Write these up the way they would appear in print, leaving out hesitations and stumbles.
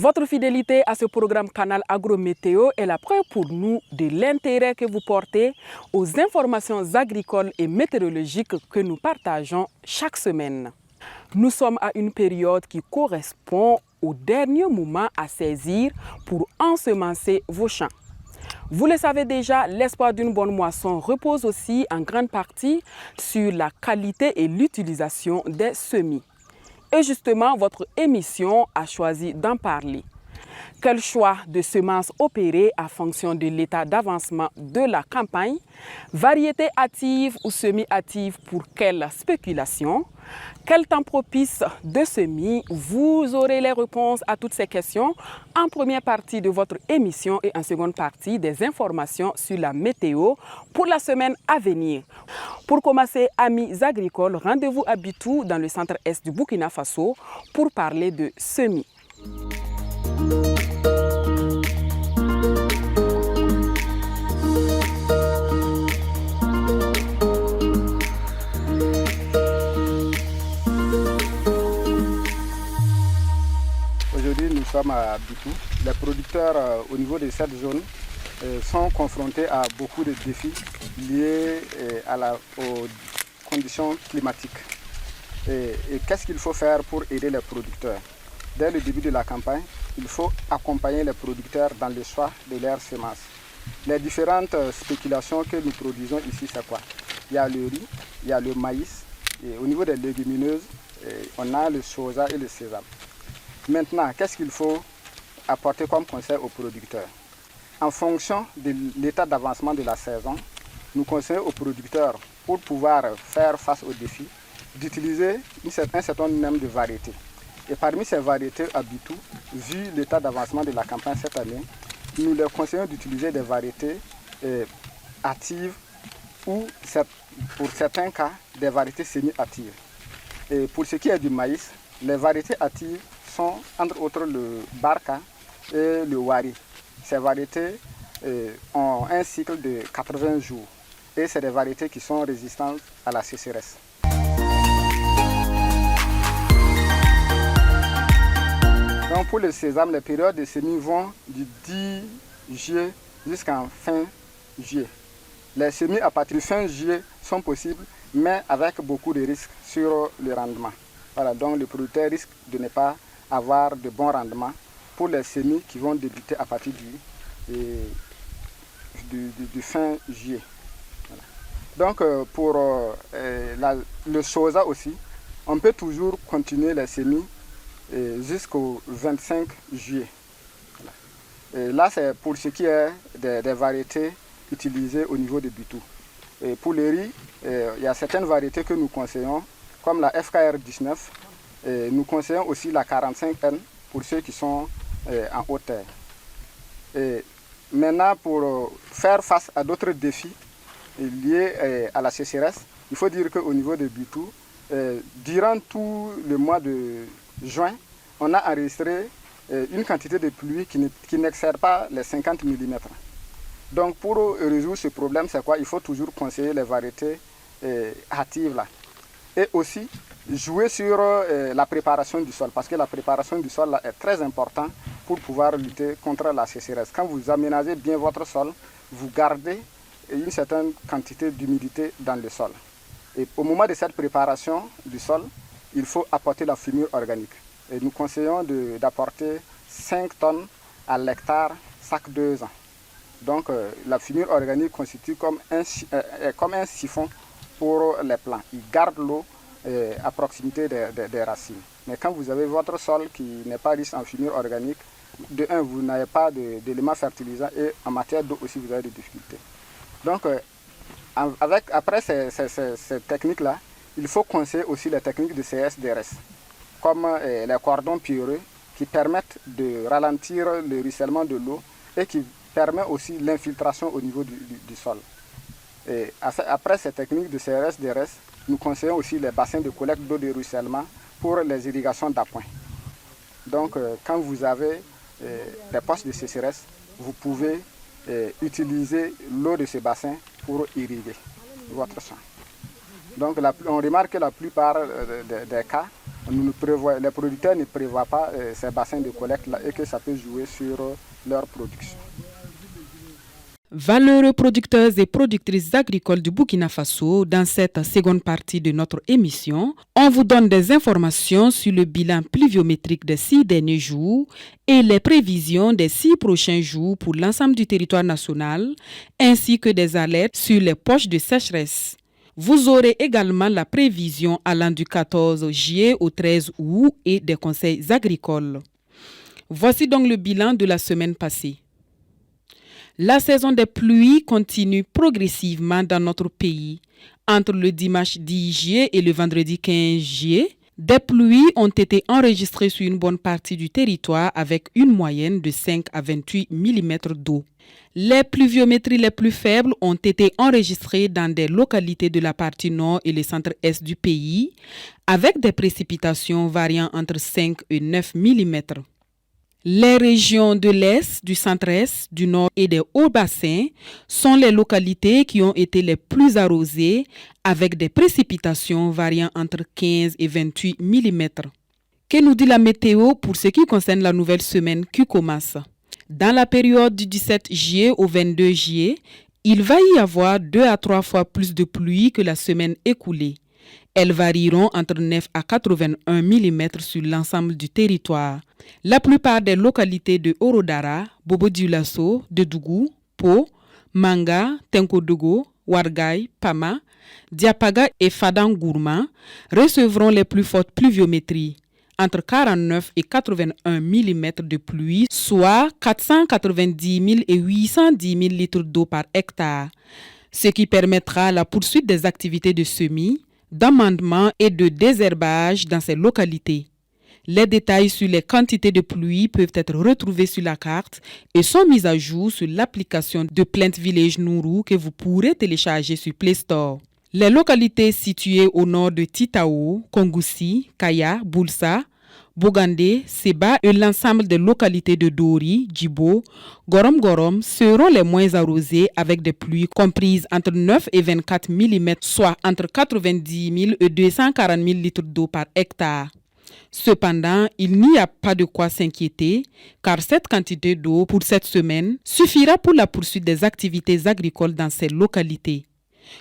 Votre fidélité à ce programme Canal Agrométéo est la preuve pour nous de l'intérêt que vous portez aux informations agricoles et météorologiques que nous partageons chaque semaine. Nous sommes à une période qui correspond au dernier moment à saisir pour ensemencer vos champs. Vous le savez déjà, l'espoir d'une bonne moisson repose aussi en grande partie sur la qualité et l'utilisation des semis. Et justement, votre émission a choisi d'en parler. Quel choix de semences opérer en fonction de l'état d'avancement de la campagne? Variétés hâtives ou semi-hâtives pour quelle spéculation? Quel temps propice de semis? Vous aurez les réponses à toutes ces questions en première partie de votre émission et en seconde partie des informations sur la météo pour la semaine à venir. Pour commencer, amis agricoles, rendez-vous à Bitou dans le centre-est du Burkina Faso pour parler de semis. Aujourd'hui, nous sommes à Bitou. Les producteurs au niveau de cette zone sont confrontés à beaucoup de défis liés aux conditions climatiques. Et qu'est-ce qu'il faut faire pour aider les producteurs? Dès le début de la campagne, il faut accompagner les producteurs dans le choix de leurs semences. Les différentes spéculations que nous produisons ici, c'est quoi? Il y a le riz, il y a le maïs, et au niveau des légumineuses, on a le soja et le sésame. Maintenant, qu'est-ce qu'il faut apporter comme conseil aux producteurs? En fonction de l'état d'avancement de la saison, nous conseillons aux producteurs, pour pouvoir faire face aux défis, d'utiliser un certain nombre de variétés. Et parmi ces variétés à Bitou, vu l'état d'avancement de la campagne cette année, nous leur conseillons d'utiliser des variétés hâtives ou, pour certains cas, des variétés semi-hâtives. Et pour ce qui est du maïs, les variétés hâtives sont entre autres le Barca et le Wari. Ces variétés ont un cycle de 80 jours et c'est des variétés qui sont résistantes à la sécheresse. Donc pour le sésame, les périodes de semis vont du 10 juillet jusqu'en fin juillet. Les semis à partir de fin juillet sont possibles, mais avec beaucoup de risques sur le rendement. Voilà, donc le producteur risque de ne pas avoir de bons rendements pour les semis qui vont débuter à partir du fin juillet. Voilà. Donc pour le soja aussi, on peut toujours continuer les semis jusqu'au 25 juillet. Voilà. Et là, c'est pour ce qui est des variétés utilisées au niveau de Bitou. Et pour le riz, il y a certaines variétés que nous conseillons, comme la FKR 19. Et nous conseillons aussi la 45N pour ceux qui sont en haute terre. Et maintenant, pour faire face à d'autres défis liés à la sécheresse, il faut dire qu'au niveau de Bitou, durant tout le mois de juin, on a enregistré une quantité de pluie qui n'excède pas les 50 mm. Donc pour résoudre ce problème, c'est quoi? Il faut toujours conseiller les variétés hâtives là. Et aussi jouer sur la préparation du sol, parce que la préparation du sol là, est très importante pour pouvoir lutter contre la sécheresse. Quand vous aménagez bien votre sol, vous gardez une certaine quantité d'humidité dans le sol. Et au moment de cette préparation du sol, il faut apporter la fumure organique. Et nous conseillons d'apporter 5 tonnes à l'hectare chaque 2 ans. Donc la fumure organique constitue comme un siphon pour les plants. Il garde l'eau à proximité des racines. Mais quand vous avez votre sol qui n'est pas riche en fumure organique, de un, vous n'avez pas d'éléments fertilisants et en matière d'eau aussi, vous avez des difficultés. Donc, après ces techniques-là, il faut conseiller aussi les techniques de CS-DRS, comme les cordons pierreux qui permettent de ralentir le ruissellement de l'eau et qui permettent aussi l'infiltration au niveau du sol. Et après ces techniques de CRS-DRS, nous conseillons aussi les bassins de collecte d'eau de ruissellement pour les irrigations d'appoint. Donc, quand vous avez des postes de sécheresse, vous pouvez utiliser l'eau de ces bassins pour irriguer votre champ. Donc on remarque que la plupart des cas, les producteurs ne prévoient pas ces bassins de collecte là et que ça peut jouer sur leur production. Valeureux producteurs et productrices agricoles du Burkina Faso, dans cette seconde partie de notre émission, on vous donne des informations sur le bilan pluviométrique des 6 derniers jours et les prévisions des 6 prochains jours pour l'ensemble du territoire national, ainsi que des alertes sur les poches de sécheresse. Vous aurez également la prévision allant du 14 juillet au 13 août et des conseils agricoles. Voici donc le bilan de la semaine passée. La saison des pluies continue progressivement dans notre pays. Entre le dimanche 10 juillet et le vendredi 15 juillet, des pluies ont été enregistrées sur une bonne partie du territoire avec une moyenne de 5 à 28 mm d'eau. Les pluviométries les plus faibles ont été enregistrées dans des localités de la partie nord et le centre-est du pays, avec des précipitations variant entre 5 et 9 mm. Les régions de l'Est, du centre-est, du nord et des hauts bassins sont les localités qui ont été les plus arrosées avec des précipitations variant entre 15 et 28 mm. Que nous dit la météo pour ce qui concerne la nouvelle semaine qui commence? Dans la période du 17 juillet au 22 juillet, il va y avoir 2 à 3 fois plus de pluie que la semaine écoulée. Elles varieront entre 9 à 81 mm sur l'ensemble du territoire. La plupart des localités de Orodara, Bobo-Dioulasso, Dedougou, Po, Manga, Tenkodogo, Wargaï, Pama, Diapaga et Fadangourma recevront les plus fortes pluviométries, entre 49 et 81 mm de pluie, soit 490 000 et 810 000 litres d'eau par hectare, ce qui permettra la poursuite des activités de semis, d'amendement et de désherbage dans ces localités. Les détails sur les quantités de pluie peuvent être retrouvés sur la carte et sont mis à jour sur l'application de Plant Village Nourou que vous pourrez télécharger sur Play Store. Les localités situées au nord de Titao, Kongoussi, Kaya, Boulsa, Bogandé, Seba et l'ensemble des localités de Dori, Djibo, Gorom seront les moins arrosées avec des pluies comprises entre 9 et 24 mm, soit entre 90 000 et 240 000 litres d'eau par hectare. Cependant, il n'y a pas de quoi s'inquiéter car cette quantité d'eau pour cette semaine suffira pour la poursuite des activités agricoles dans ces localités.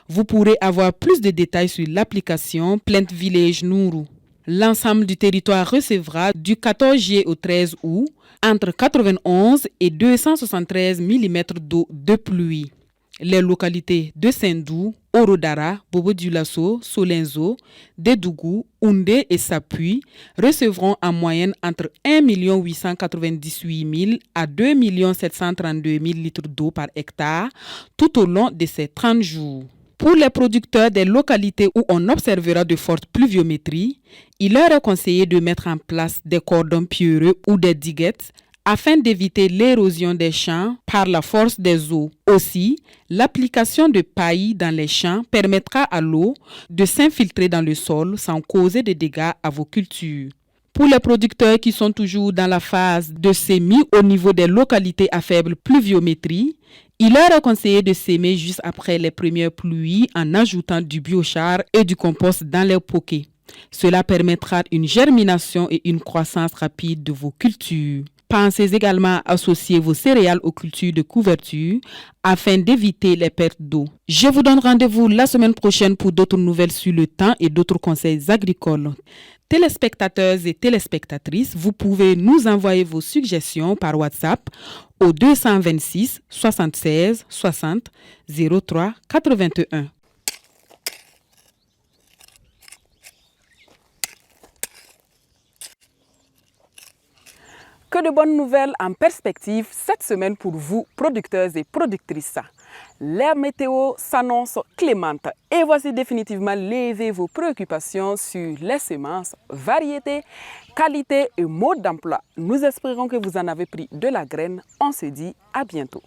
Vous pourrez avoir plus de détails sur l'application Plant Village Nourou. L'ensemble du territoire recevra du 14 juillet au 13 août entre 91 et 273 mm d'eau de pluie. Les localités de Sendou, Orodara, Bobo-Dioulasso, Solenzo, Dedougou, Oundé et Sapui recevront en moyenne entre 1 898 000 à 2 732 000 litres d'eau par hectare tout au long de ces 30 jours. Pour les producteurs des localités où on observera de fortes pluviométries, il leur est conseillé de mettre en place des cordons pierreux ou des diguettes afin d'éviter l'érosion des champs par la force des eaux. Aussi, l'application de paille dans les champs permettra à l'eau de s'infiltrer dans le sol sans causer de dégâts à vos cultures. Pour les producteurs qui sont toujours dans la phase de semis au niveau des localités à faible pluviométrie, il leur est conseillé de s'aimer juste après les premières pluies en ajoutant du biochar et du compost dans les poquets. Cela permettra une germination et une croissance rapide de vos cultures. Pensez également à associer vos céréales aux cultures de couverture afin d'éviter les pertes d'eau. Je vous donne rendez-vous la semaine prochaine pour d'autres nouvelles sur le temps et d'autres conseils agricoles. Téléspectateurs et téléspectatrices, vous pouvez nous envoyer vos suggestions par WhatsApp au 226 76 60 03 81. Que de bonnes nouvelles en perspective cette semaine pour vous, producteurs et productrices. L'air météo s'annonce clémente et voici définitivement lever vos préoccupations sur les semences, variétés, qualité et mode d'emploi. Nous espérons que vous en avez pris de la graine. On se dit à bientôt.